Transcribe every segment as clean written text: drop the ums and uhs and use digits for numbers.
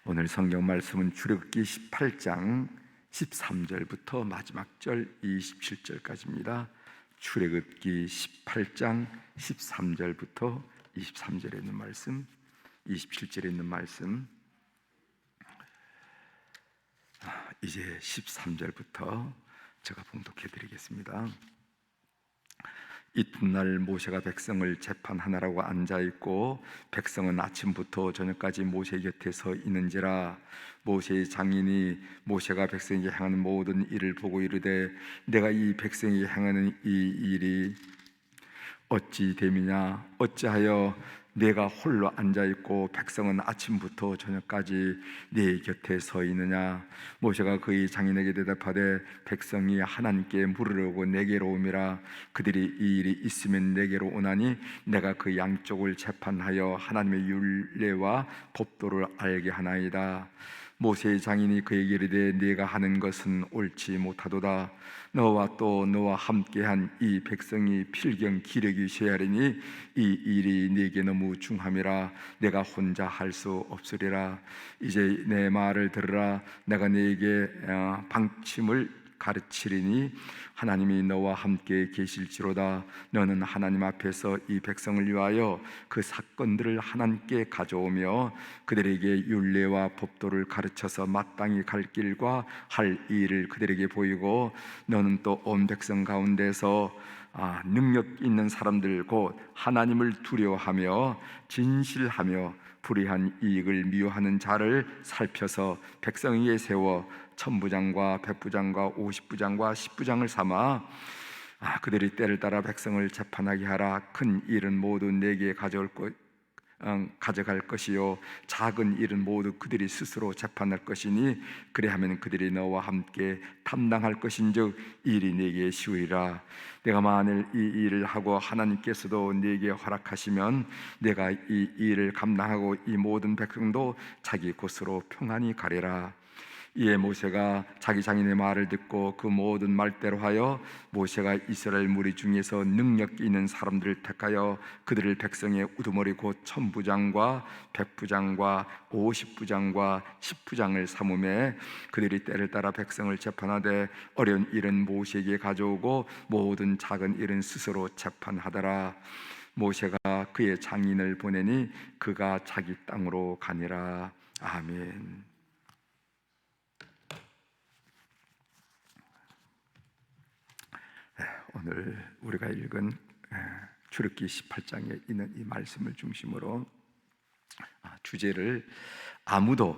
오늘 성경 말씀은 출애굽기 18장 13절부터 마지막 절 27절까지입니다. 출애굽기 18장 13절부터 23절에 있는 말씀, 27절에 있는 말씀. 이제 13절부터 제가 봉독해 드리겠습니다. 이튿날 모세가 백성을 재판하느라고 앉아있고 백성은 아침부터 저녁까지 모세 곁에 서 있는지라. 모세의 장인이 모세가 백성에게 행하는 모든 일을 보고 이르되 내가 이 백성에게 행하는 이 일이 어찌 됨이냐? 어찌하여 내가 홀로 앉아있고 백성은 아침부터 저녁까지 네 곁에 서 있느냐? 모세가 그의 장인에게 대답하되 백성이 하나님께 물으려고 내게로 오미라. 그들이 이 일이 있으면 내게로 오나니 내가 그 양쪽을 재판하여 하나님의 율례와 법도를 알게 하나이다. 모세의 장인이 그에게 이르되 네가 하는 것은 옳지 못하도다. 너와 또 너와 함께한 이 백성이 필경 기력이 쇠하리니 이 일이 네게 너무 중함이라. 내가 혼자 할 수 없으리라. 이제 내 말을 들으라. 내가 네게 방침을 가르치리니 하나님이 너와 함께 계실지로다. 너는 하나님 앞에서 이 백성을 위하여 그 사건들을 하나님께 가져오며 그들에게 율례와 법도를 가르쳐서 마땅히 갈 길과 할 일을 그들에게 보이고 너는 또 온 백성 가운데서 능력 있는 사람들 곧 하나님을 두려워하며 진실하며 불의한 이익을 미워하는 자를 살펴서 백성 위에 세워 천부장과 백부장과 50부장과 10부장을 삼아 그들이 때를 따라 백성을 재판하게 하라. 큰 일은 모두 내게 가져갈 것이요 작은 일은 모두 그들이 스스로 재판할 것이니 그리하면 그들이 너와 함께 담당할 것인즉 일이 내게 쉬우리라. 내가 만일 이 일을 하고 하나님께서도 내게 허락하시면 내가 이 일을 감당하고 이 모든 백성도 자기 곳으로 평안히 가리라. 이에 모세가 자기 장인의 말을 듣고 그 모든 말대로 하여 모세가 이스라엘 무리 중에서 능력 있는 사람들을 택하여 그들을 백성의 우두머리 곧 천부장과 백부장과 50부장과 10부장을 삼음에 그들이 때를 따라 백성을 재판하되 어려운 일은 모세에게 가져오고 모든 작은 일은 스스로 재판하더라. 모세가 그의 장인을 보내니 그가 자기 땅으로 가니라. 아멘. 오늘 우리가 읽은 출애굽기 18장에 있는 이 말씀을 중심으로 주제를 아무도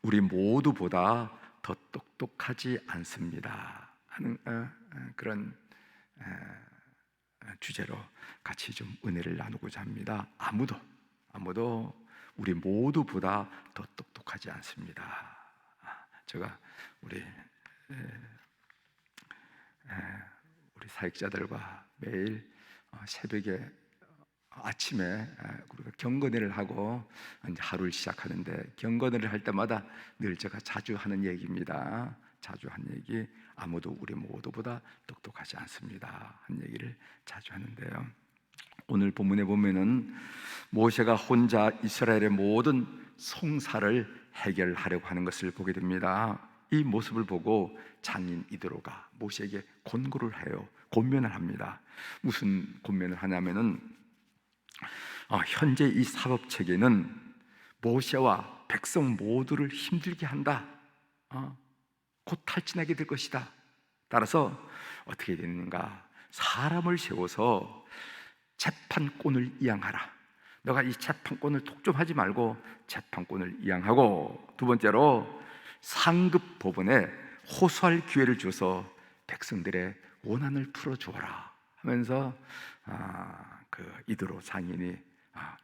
우리 모두보다 더 똑똑하지 않습니다 하는 그런 주제로 같이 좀 은혜를 나누고자 합니다. 아무도 우리 모두보다 더 똑똑하지 않습니다. 제가 우리 사역자들과 매일 새벽에 아침에 우리가 경건회를 하고 이제 하루를 시작하는데 경건회를 할 때마다 늘 제가 자주 하는 얘기입니다. 자주 한 얘기, 아무도 우리 모두보다 똑똑하지 않습니다 한 얘기를 자주 하는데요. 오늘 본문에 보면은 모세가 혼자 이스라엘의 모든 송사를 해결하려고 하는 것을 보게 됩니다. 이 모습을 보고 장인 이드로가 모세에게 권고를 해요. 권면을 합니다. 무슨 권면을 하냐면은 현재 이 사법 체계는 모세와 백성 모두를 힘들게 한다. 곧 탈진하게 될 것이다. 따라서 어떻게 되는가? 사람을 세워서 재판권을 이양하라. 너가 이 재판권을 독점하지 말고 재판권을 이양하고, 두 번째로 상급 법원에 호소할 기회를 줘서 백성들의 원한을 풀어주어라 하면서 그 이드로 장인이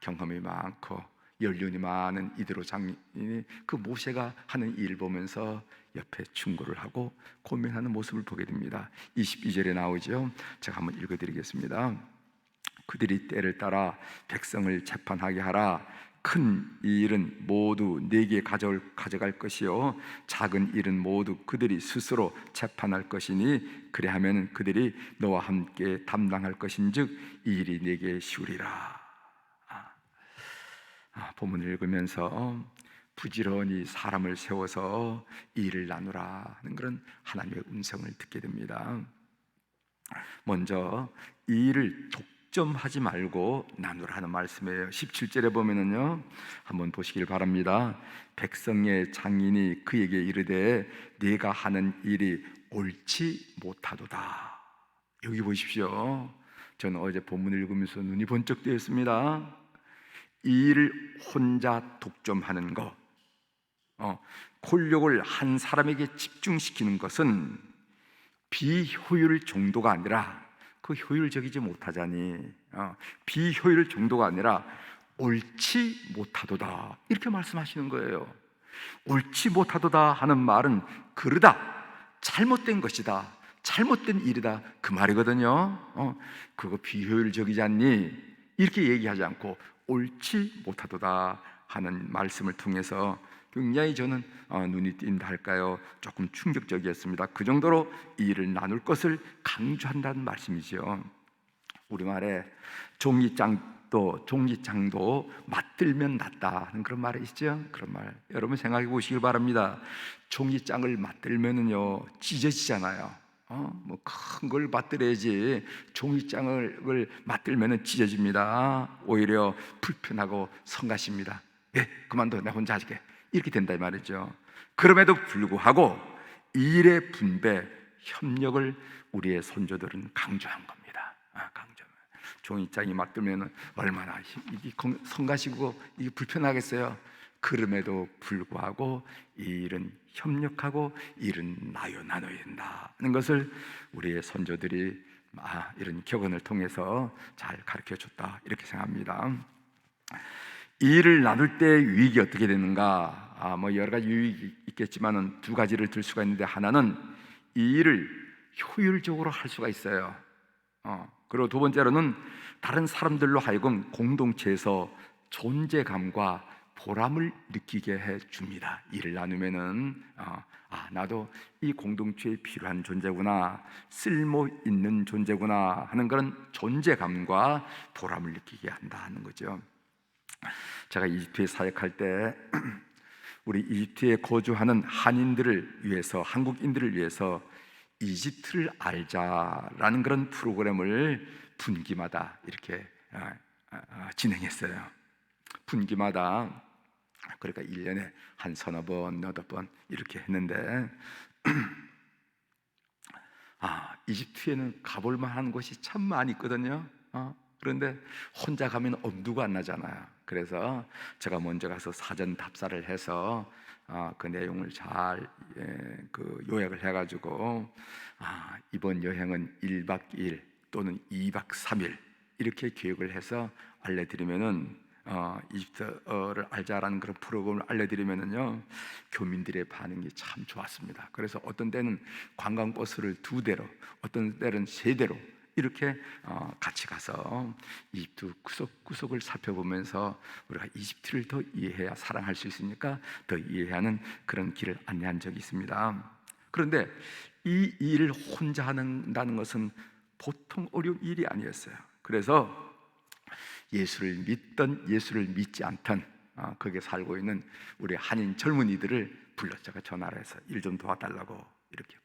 경험이 많고 연륜이 많은 이드로 장인이 그 모세가 하는 일을 보면서 옆에 충고를 하고 고민하는 모습을 보게 됩니다. 22절에 나오죠. 제가 한번 읽어드리겠습니다. 그들이 때를 따라 백성을 재판하게 하라. 큰 일은 모두 내게 가져갈 것이요 작은 일은 모두 그들이 스스로 재판할 것이니 그리하면 그들이 너와 함께 담당할 것인즉 이 일이 내게 쉬우리라. 본문을 읽으면서 부지런히 사람을 세워서 일을 나누라 하는 그런 하나님의 음성을 듣게 됩니다. 먼저 이 일을 독점하지 말고 나누라는 말씀이에요. 17절에 보면은요, 한번 보시길 바랍니다. 백성의 장인이 그에게 이르되 네가 하는 일이 옳지 못하도다. 여기 보십시오. 저는 어제 본문을 읽으면서 눈이 번쩍 뜨였습니다. 이 일을 혼자 독점하는 것, 권력을 한 사람에게 집중시키는 것은 비효율 정도가 아니라, 그 효율적이지 못하자니 비효율 정도가 아니라 옳지 못하도다, 이렇게 말씀하시는 거예요. 옳지 못하도다 하는 말은 그르다, 잘못된 것이다, 잘못된 일이다, 그 말이거든요. 그거 비효율적이지 않니? 이렇게 얘기하지 않고 옳지 못하도다 하는 말씀을 통해서 굉장히 저는 눈이 띈다 할까요? 조금 충격적이었습니다. 그 정도로 이 일을 나눌 것을 강조한다는 말씀이죠. 우리말에 종이장도 맞들면 낫다 하는 그런 말이 있죠. 그런 말 여러분 생각해 보시길 바랍니다. 종이장을 맞들면은요 찢어지잖아요. 뭐 큰 걸 맞들어야지 종이장을 맞들면은 찢어집니다. 오히려 불편하고 성가십니다. 예, 그만둬, 나 혼자 할게, 이렇게 된다 이 말이죠. 그럼에도 불구하고 이 일의 분배, 협력을 우리의 선조들은 강조한 겁니다. 종이장이 맞들면 얼마나 이게 성가시고 이게 불편하겠어요. 그럼에도 불구하고 이 일은 협력하고 이 일은 나눠야 된다는 것을 우리의 선조들이 이런 격언을 통해서 잘 가르쳐 줬다, 이렇게 생각합니다. 이 일을 나눌 때 유익이 어떻게 되는가? 뭐 여러 가지 유익이 있겠지만은 두 가지를 들 수가 있는데, 하나는 이 일을 효율적으로 할 수가 있어요. 그리고 두 번째로는 다른 사람들로 하여금 공동체에서 존재감과 보람을 느끼게 해 줍니다. 일을 나누면은 나도 이 공동체에 필요한 존재구나, 쓸모 있는 존재구나 하는 그런 존재감과 보람을 느끼게 한다는 거죠. 제가 이집트에 사역할 때 우리 이집트에 거주하는 한인들을 위해서, 한국인들을 위해서 이집트를 알자라는 그런 프로그램을 분기마다 이렇게 진행했어요. 분기마다, 그러니까 1년에 한 서너 번, 너덟 번 이렇게 했는데 이집트에는 가볼 만한 곳이 참 많이 있거든요. 그런데 혼자 가면 엄두가 안 나잖아요. 그래서 제가 먼저 가서 사전 답사를 해서 그 내용을 잘 요약을 해가지고 이번 여행은 1박 2일 또는 2박 3일 이렇게 계획을 해서 알려드리면은 이집트어를 알자라는 그런 프로그램을 알려드리면은요 교민들의 반응이 참 좋았습니다. 그래서 어떤 때는 관광버스를 2대로, 어떤 때는 3대로 이렇게 같이 가서 이집트 구석구석을 살펴보면서 우리가 이집트를 더 이해해야 사랑할 수 있으니까 더 이해하는 그런 길을 안내한 적이 있습니다. 그런데 이 일을 혼자 한다는 것은 보통 어려운 일이 아니었어요. 그래서 예수를 믿던 예수를 믿지 않던 거기에 살고 있는 우리 한인 젊은이들을 불러서 제가 전화를 해서 일 좀 도와달라고 이렇게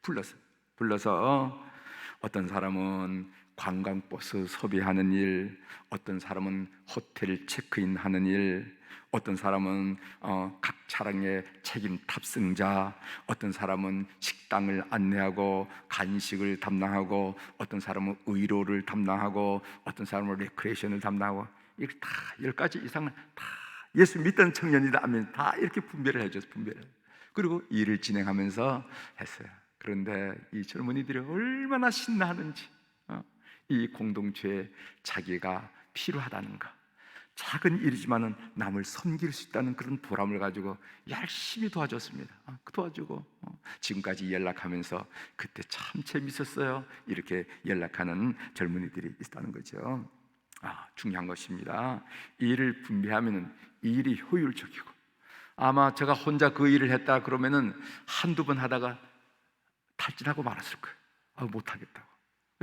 불러서 어떤 사람은 관광버스 섭외하는 일, 어떤 사람은 호텔 체크인하는 일, 어떤 사람은 각 차량의 책임 탑승자, 어떤 사람은 식당을 안내하고 간식을 담당하고, 어떤 사람은 의료를 담당하고, 어떤 사람은 레크레이션을 담당하고, 이렇게 다 10가지 이상을 다 예수 믿던 청년이다 하면 다 이렇게 분배를 해줘서 그리고 일을 진행하면서 했어요. 그런데 이 젊은이들이 얼마나 신나하는지, 이 공동체에 자기가 필요하다는 것, 작은 일이지만은 남을 섬길 수 있다는 그런 보람을 가지고 열심히 도와줬습니다. 도와주고 지금까지 연락하면서 그때 참 재밌었어요, 이렇게 연락하는 젊은이들이 있다는 거죠. 중요한 것입니다. 이 일을 분배하면은 이 일이 효율적이고, 아마 제가 혼자 그 일을 했다 그러면은 한두 번 하다가 탈진하고 말았을 거예요. 못하겠다고.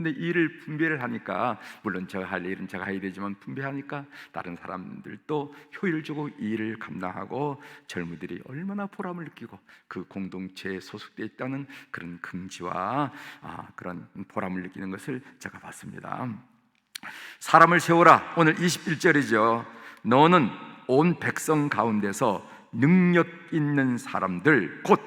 근데 일을 분배를 하니까, 물론 제가 할 일은 제가 해야 되지만 분배하니까 다른 사람들도 효율적으로 일을 감당하고 젊은이들이 얼마나 보람을 느끼고 그 공동체에 소속되어 있다는 그런 긍지와 그런 보람을 느끼는 것을 제가 봤습니다. 사람을 세우라. 오늘 21절이죠. 너는 온 백성 가운데서 능력 있는 사람들 곧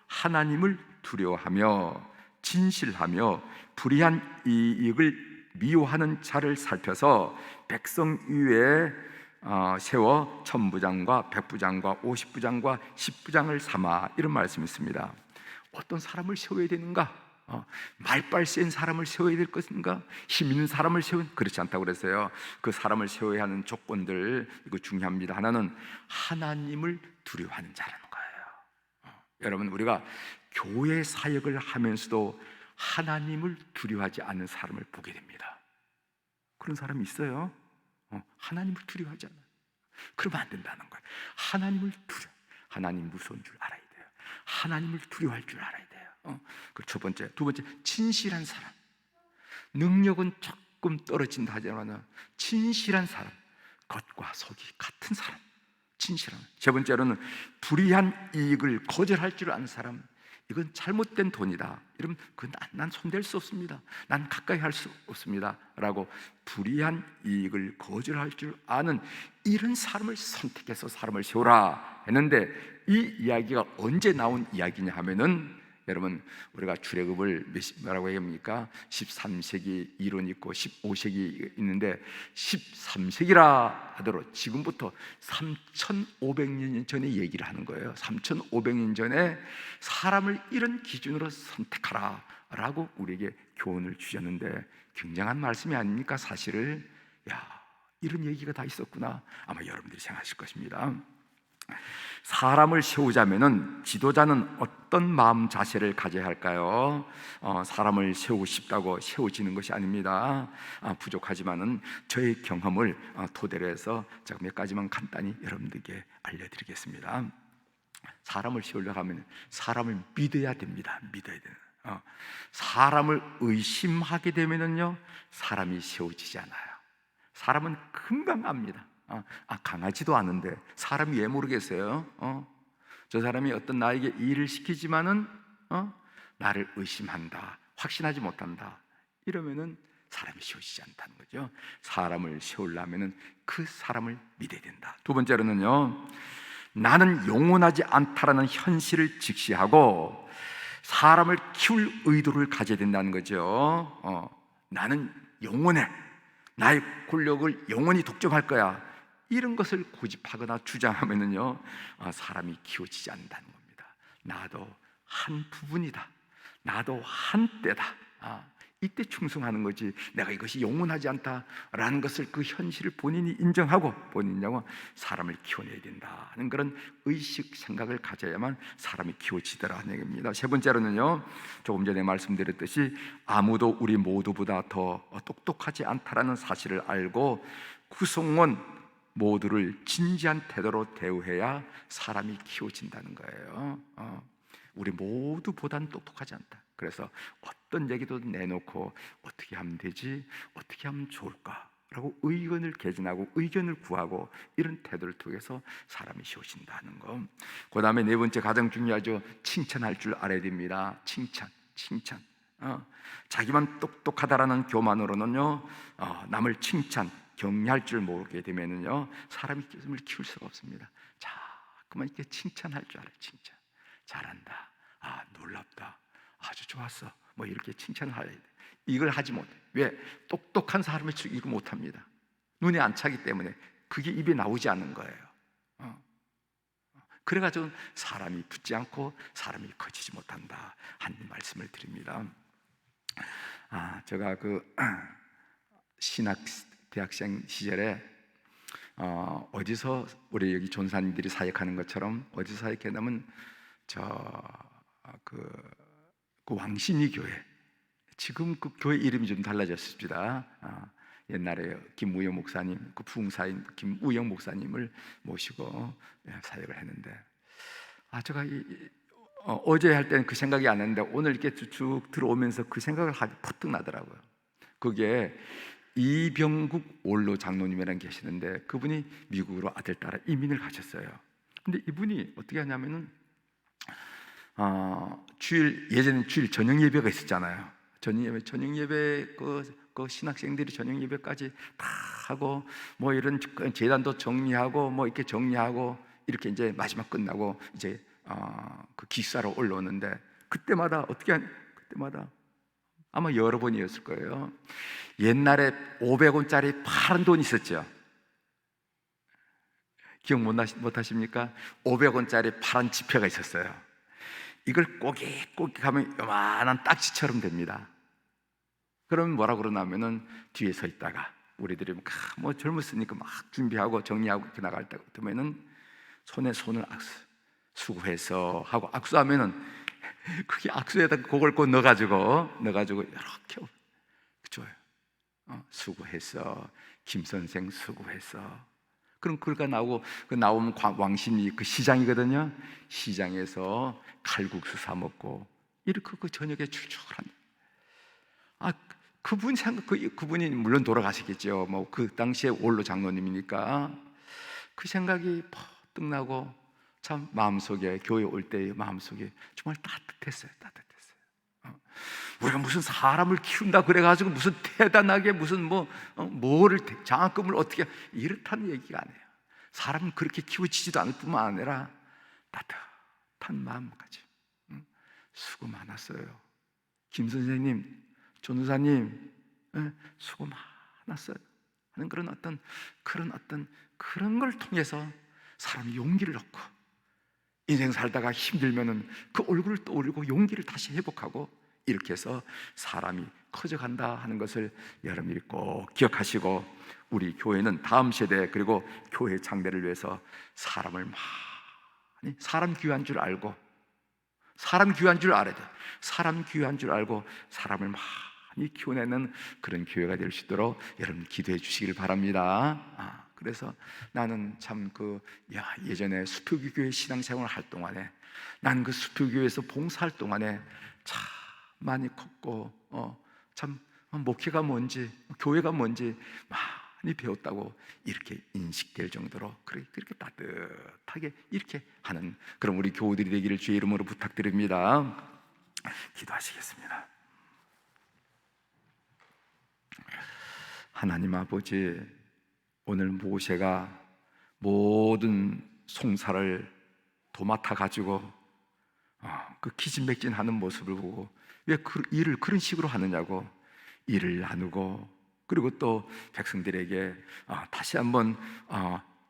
하나님을 두려워하며 진실하며 불의한 이익을 미워하는 자를 살펴서 백성 위에 세워 천부장과 백부장과 50부장과 10부장을 삼아, 이런 말씀이 있습니다. 어떤 사람을 세워야 되는가? 말빨 센 사람을 세워야 될 것인가? 힘 있는 사람을 그렇지 않다고 그랬어요. 그 사람을 세워야 하는 조건들, 이거 중요합니다. 하나는 하나님을 두려워하는 자라는 거예요. 여러분, 우리가 교회 사역을 하면서도 하나님을 두려워하지 않는 사람을 보게 됩니다. 그런 사람이 있어요. 하나님을 두려워하지 않아요. 그러면 안 된다는 거예요. 하나님을 하나님 무서운 줄 알아야 돼요. 하나님을 두려워할 줄 알아야 돼요. 그 첫 번째. 두 번째, 진실한 사람. 능력은 조금 떨어진다 하지만 진실한 사람, 겉과 속이 같은 사람, 진실한. 세 번째로는 불의한 이익을 거절할 줄 아는 사람. 이건 잘못된 돈이다, 이러면 그건 난 손댈 수 없습니다, 난 가까이 할 수 없습니다 라고 불의한 이익을 거절할 줄 아는 이런 사람을 선택해서 사람을 세우라 했는데, 이 이야기가 언제 나온 이야기냐 하면은, 여러분, 우리가 출애굽을 뭐라고 얘기합니까? 13세기 이론이 있고 15세기 있는데, 13세기라 하더라도 지금부터 3,500년 전에 얘기를 하는 거예요. 3,500년 전에 사람을 이런 기준으로 선택하라 라고 우리에게 교훈을 주셨는데, 굉장한 말씀이 아닙니까? 사실을, 이런 얘기가 다 있었구나, 아마 여러분들이 생각하실 것입니다. 사람을 세우자면은 지도자는 어떤 마음 자세를 가져야 할까요? 사람을 세우고 싶다고 세워지는 것이 아닙니다. 부족하지만은 저의 경험을 토대로 해서 제가 몇 가지만 간단히 여러분들께 알려드리겠습니다. 사람을 세우려고 하면 사람을 믿어야 됩니다. 믿어야 돼요. 사람을 의심하게 되면은요, 사람이 세워지지 않아요. 사람은 금방 압니다. 강하지도 않은데 사람이 왜 모르겠어요? 저 사람이 어떤 나에게 일을 시키지만은 나를 의심한다, 확신하지 못한다, 이러면은 사람이 세워지지 않다는 거죠. 사람을 세우려면은 그 사람을 믿어야 된다. 두 번째로는요, 나는 영원하지 않다라는 현실을 직시하고 사람을 키울 의도를 가져야 된다는 거죠. 나는 영원해, 나의 권력을 영원히 독점할 거야, 이런 것을 고집하거나 주장하면은요, 사람이 키워지지 않는다는 겁니다. 나도 한 부분이다, 나도 한때다, 이때 충성하는 거지, 내가 이것이 영원하지 않다라는 것을, 그 현실을 본인이 인정하고 사람을 키워내야 된다는 그런 의식, 생각을 가져야만 사람이 키워지더라는 얘기입니다. 세 번째로는요, 조금 전에 말씀드렸듯이 아무도 우리 모두보다 더 똑똑하지 않다라는 사실을 알고 구성원 모두를 진지한 태도로 대우해야 사람이 키워진다는 거예요. 우리 모두보다는 똑똑하지 않다. 그래서 어떤 얘기도 내놓고 어떻게 하면 되지? 어떻게 하면 좋을까? 라고 의견을 개진하고 의견을 구하고, 이런 태도를 통해서 사람이 세워진다는 거. 그 다음에 네 번째, 가장 중요하죠. 칭찬할 줄 알아야 됩니다. 칭찬. 자기만 똑똑하다라는 교만으로는요, 남을 격려할 줄 모르게 되면은요, 사람이 키울 수가 없습니다. 자꾸만 이렇게 칭찬할 줄 알아요. 칭찬. 잘한다, 놀랍다, 아주 좋았어, 뭐 이렇게 칭찬을 해야 돼. 이걸 하지 못해. 왜? 똑똑한 사람이 이거 못합니다. 눈에 안 차기 때문에 그게 입에 나오지 않는 거예요. 그래가지고 사람이 붙지 않고 사람이 커지지 못한다 하는 말씀을 드립니다. 제가 신학 대학생 시절에 어디서 우리 여기 전사님들이 사역하는 것처럼 어디서 사역했냐면 그 왕신이 교회, 지금 그 교회 이름이 좀 달라졌습니다. 옛날에 김우영 목사님, 그 부흥사인 김우영 목사님을 모시고 사역을 했는데, 제가 어제 할 때는 그 생각이 안 났는데 오늘 이렇게 쭉 들어오면서 그 생각을 퍼뜩 나더라고요. 그게 이병국 원로 장로님이라는 계시는데 그분이 미국으로 아들 따라 이민을 가셨어요. 근데 이분이 어떻게 하냐면은 예전에 주일 저녁 예배가 있었잖아요. 저녁 예배 그 신학생들이 저녁 예배까지 다 하고 뭐 이런 재단도 정리하고 뭐 이렇게 정리하고 이렇게 이제 마지막 끝나고 이제 그 기사로 올라오는데 그때마다 그때마다 아마 여러 번이었을 거예요. 옛날에 500원짜리 파란 돈 있었죠. 기억 못 하십니까? 500원짜리 파란 지폐가 있었어요. 이걸 꼬깃꼬깃 하면 요만한 딱지처럼 됩니다. 그럼 뭐라 그러냐면은 뒤에 서 있다가 우리들이 뭐 젊었으니까 막 준비하고 정리하고 이렇게 나갈 때 같으면은 손에 손을 수고해서 하고 악수하면은 그게 악수에다 그걸 꼭 넣어가지고 이렇게 줘요. 수고했어, 김 선생 수고했어. 그럼 그가 나오고 그 나오면 왕십리 그 시장이거든요. 시장에서 칼국수 사 먹고 이렇게 그 저녁에 출출한. 그분이 물론 돌아가시겠죠. 뭐 그 당시에 원로 장로님이니까 그 생각이 퍼뜩 나고 참 마음속에 교회 올 때의 마음속에 정말 따뜻했어요. 우리가 무슨 사람을 키운다 그래가지고 무슨 대단하게 무슨 뭐를 장학금을 어떻게 이렇다는 얘기가 아니에요. 사람은 그렇게 키워지지도 않을 뿐만 아니라 따뜻한 마음까지. 수고 많았어요. 김 선생님, 전도사님, 수고 많았어요. 하는 그런 걸 통해서 사람이 용기를 얻고 인생 살다가 힘들면은 그 얼굴을 떠올리고 용기를 다시 회복하고 이렇게 해서 사람이 커져간다 하는 것을 여러분이 꼭 기억하시고 우리 교회는 다음 세대 그리고 교회 장대를 위해서 사람을 많이 사람 귀한 줄 알고 사람 귀한 줄 알아야 돼. 사람 귀한 줄 알고 사람을 많이 키워내는 그런 교회가 될 수 있도록 여러분 기도해 주시길 바랍니다. 그래서 나는 참 예전에 수표교회 신앙생활을 할 동안에 난 그 수표교회에서 봉사할 동안에 참 많이 컸고 참 목회가 뭔지 교회가 뭔지 많이 배웠다고 이렇게 인식될 정도로 그렇게 따뜻하게 이렇게 하는 그런 우리 교우들이 되기를 주의 이름으로 부탁드립니다. 기도하시겠습니다. 하나님 아버지, 오늘 모세가 모든 송사를 도맡아 가지고 그 기진맥진하는 모습을 보고 왜 그 일을 그런 식으로 하느냐고 일을 나누고 그리고 또 백성들에게 다시 한번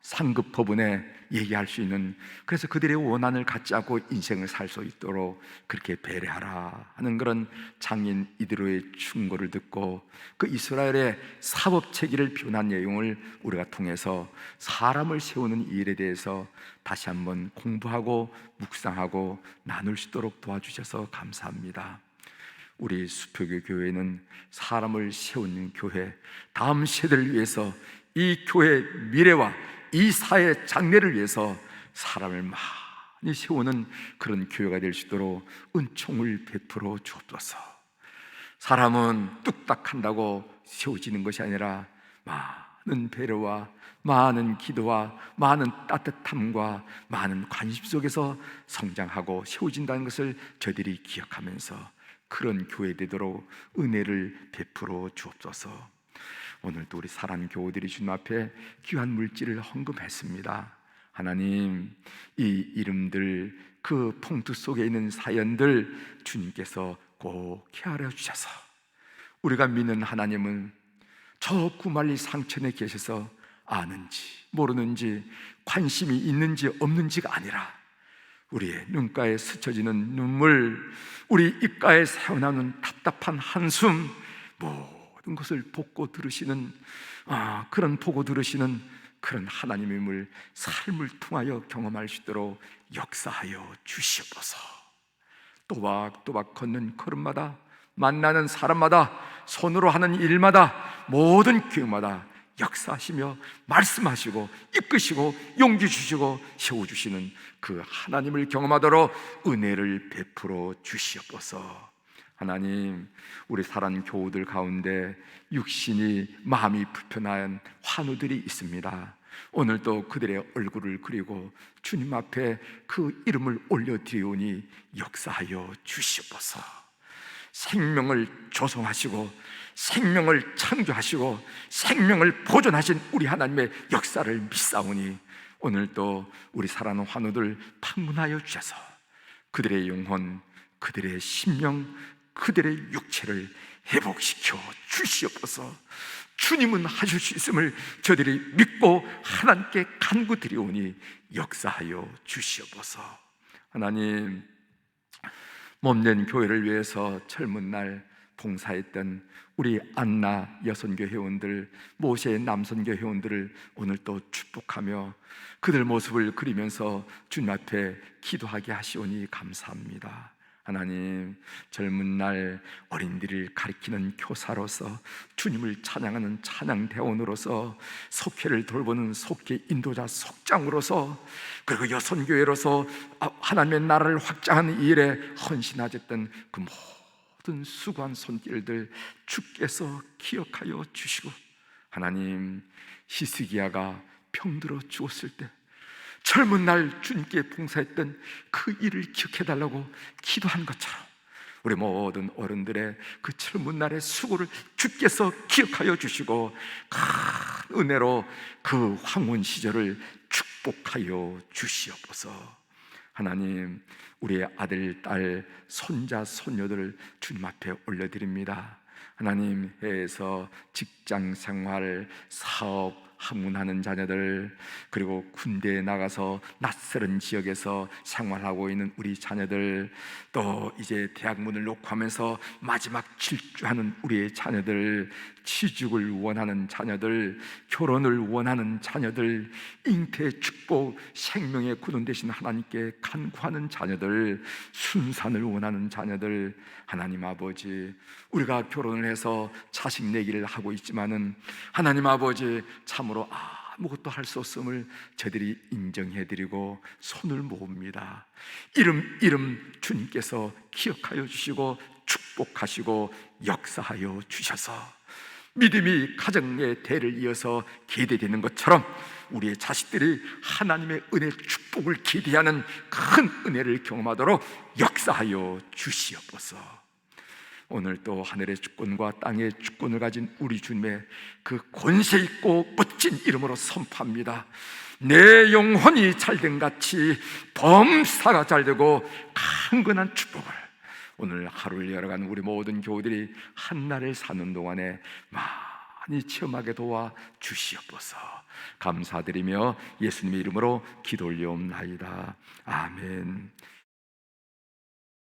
상급 법원에 얘기할 수 있는 그래서 그들의 원한을 갖지 않고 인생을 살 수 있도록 그렇게 배려하라 하는 그런 장인 이드로의 충고를 듣고 그 이스라엘의 사법체계를 표현한 내용을 우리가 통해서 사람을 세우는 일에 대해서 다시 한번 공부하고 묵상하고 나눌 수 있도록 도와주셔서 감사합니다. 우리 수표교 교회는 사람을 세우는 교회, 다음 세대를 위해서 이 교회의 미래와 이 사회 장래를 위해서 사람을 많이 세우는 그런 교회가 될 수 있도록 은총을 베풀어 주옵소서. 사람은 뚝딱한다고 세워지는 것이 아니라 많은 배려와 많은 기도와 많은 따뜻함과 많은 관심 속에서 성장하고 세워진다는 것을 저희들이 기억하면서 그런 교회 되도록 은혜를 베풀어 주옵소서. 오늘도 우리 사랑 교우들이 주님 앞에 귀한 물질을 헌금했습니다. 하나님, 이 이름들 그 봉투 속에 있는 사연들 주님께서 꼭 헤아려 주셔서 우리가 믿는 하나님은 저 구말리 상천에 계셔서 아는지 모르는지 관심이 있는지 없는지가 아니라 우리의 눈가에 스쳐지는 눈물, 우리 입가에 새어나오는 답답한 한숨, 모든 것을 보고 들으시는 보고 들으시는 그런 하나님의 힘을 삶을 통하여 경험할 수 있도록 역사하여 주시옵소서. 또박또박 걷는 걸음마다 만나는 사람마다 손으로 하는 일마다 모든 교회마다 역사하시며 말씀하시고 이끄시고 용기 주시고 세워주시는 그 하나님을 경험하도록 은혜를 베풀어 주시옵소서. 하나님, 우리 사랑 교우들 가운데 육신이 마음이 불편한 환우들이 있습니다. 오늘도 그들의 얼굴을 그리고 주님 앞에 그 이름을 올려드리오니 역사하여 주시옵소서. 생명을 조성하시고 생명을 창조하시고 생명을 보존하신 우리 하나님의 역사를 믿사오니 오늘도 우리 사랑하는 환우들 방문하여 주셔서 그들의 영혼, 그들의 심령, 그들의 육체를 회복시켜 주시옵소서. 주님은 하실 수 있음을 저들이 믿고 하나님께 간구드리오니 역사하여 주시옵소서. 하나님, 몸된 교회를 위해서 젊은 날 봉사했던 우리 안나 여선교 회원들, 모세 남선교 회원들을 오늘 또 축복하며 그들 모습을 그리면서 주님 앞에 기도하게 하시오니 감사합니다. 하나님, 젊은 날 어린이들을 가리키는 교사로서, 주님을 찬양하는 찬양대원으로서, 속회를 돌보는 속회 인도자 속장으로서, 그리고 여선교회로서 하나님의 나라를 확장하는 일에 헌신하셨던 그 모든 수고한 손길들 주께서 기억하여 주시고, 하나님, 히스기야가 병들어 죽었을 때 젊은 날 주님께 봉사했던 그 일을 기억해달라고 기도한 것처럼 우리 모든 어른들의 그 젊은 날의 수고를 주께서 기억하여 주시고 큰 은혜로 그 황혼 시절을 축복하여 주시옵소서. 하나님, 우리의 아들, 딸, 손자, 손녀들을 주님 앞에 올려드립니다. 하나님, 해에서 직장 생활, 사업, 학문하는 자녀들, 그리고 군대에 나가서 낯설은 지역에서 생활하고 있는 우리 자녀들, 또 이제 대학문을 놓고 하면서 마지막 질주하는 우리의 자녀들, 취직을 원하는 자녀들, 결혼을 원하는 자녀들, 잉태의 축복, 생명의 구원 되신 하나님께 간구하는 자녀들, 순산을 원하는 자녀들, 하나님 아버지, 우리가 결혼을 해서 자식 내기를 하고 있지만은 하나님 아버지, 참으로 아무것도 할 수 없음을 저들이 인정해드리고 손을 모읍니다. 이름 주님께서 기억하여 주시고 축복하시고 역사하여 주셔서 믿음이 가정의 대를 이어서 기대되는 것처럼 우리의 자식들이 하나님의 은혜 축복을 기대하는 큰 은혜를 경험하도록 역사하여 주시옵소서. 오늘 또 하늘의 주권과 땅의 주권을 가진 우리 주님의 그 권세 있고 멋진 이름으로 선포합니다. 내 영혼이 잘된 같이 범사가 잘되고 강건한 축복을 오늘 하루를 열어가는 우리 모든 교우들이 한날을 사는 동안에 많이 체험하게 도와 주시옵소서. 감사드리며 예수님의 이름으로 기도 올려옵나이다. 아멘.